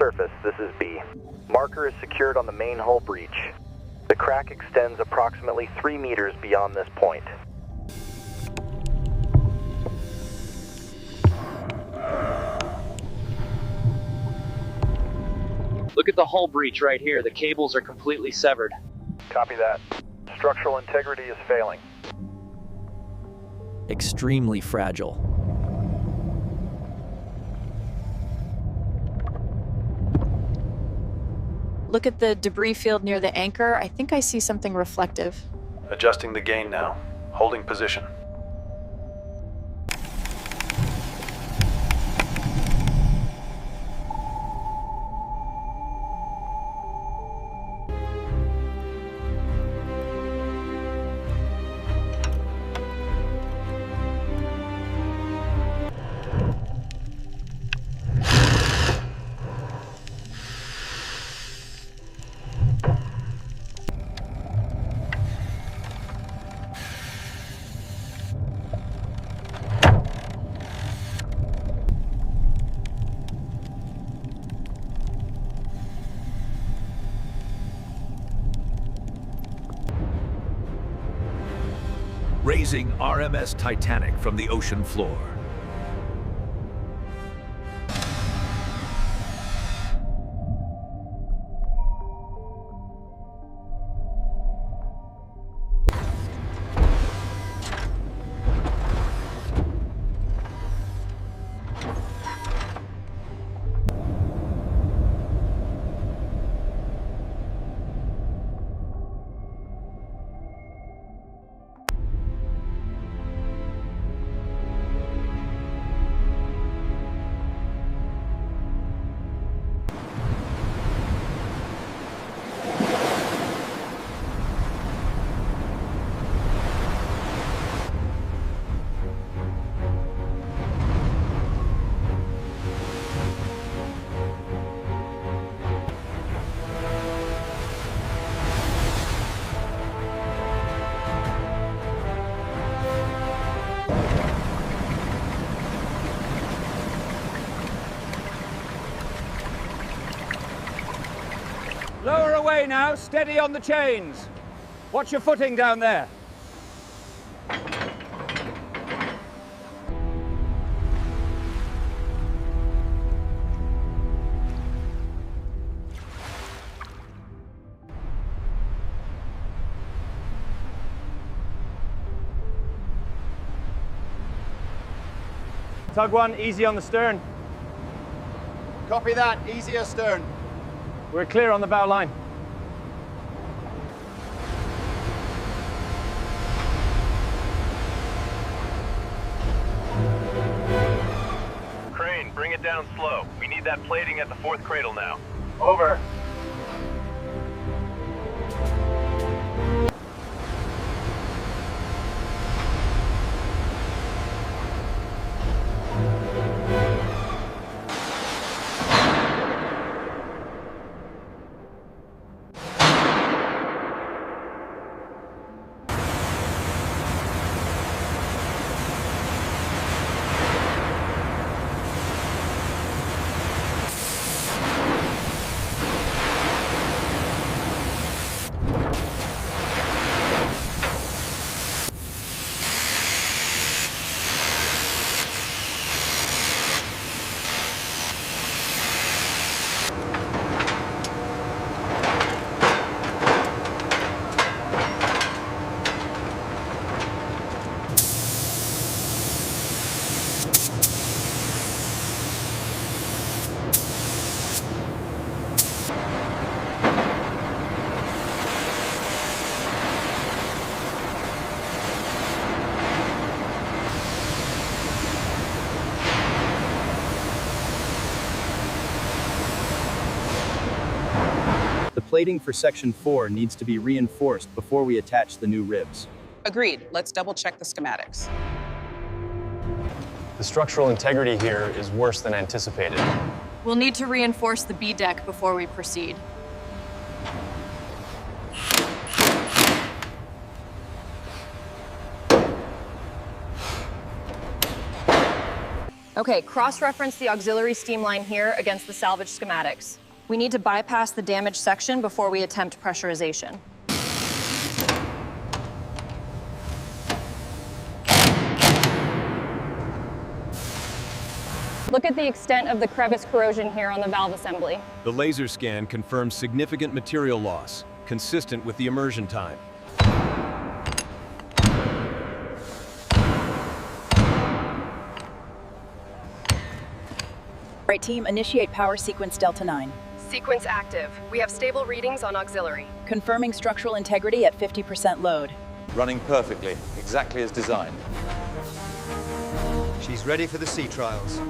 surface, this is B. Marker is secured on the main hull breach. The crack extends approximately 3 meters beyond this point. Look at the hull breach right here. The cables are completely severed. Copy that. Structural integrity is failing. Extremely fragile. Look at the debris field near the anchor. I think I see something reflective. Adjusting the gain now. Holding position. Raising RMS Titanic from the ocean floor. Lower away now, steady on the chains. Watch your footing down there. Tug 1, easy on the stern. Copy that, easy astern. We're clear on the bow line. Crane, bring it down slow. We need that plating at the 4th cradle now. Over. The plating for Section 4 needs to be reinforced before we attach the new ribs. Agreed. Let's double check the schematics. The structural integrity here is worse than anticipated. We'll need to reinforce the B deck before we proceed. Okay, cross-reference the auxiliary steam line here against the salvage schematics. We need to bypass the damaged section before we attempt pressurization. Look at the extent of the crevice corrosion here on the valve assembly. The laser scan confirms significant material loss, consistent with the immersion time. Right, team, initiate power sequence Delta 9. Sequence active. We have stable readings on auxiliary. Confirming structural integrity at 50% load. Running perfectly, exactly as designed. She's ready for the sea trials.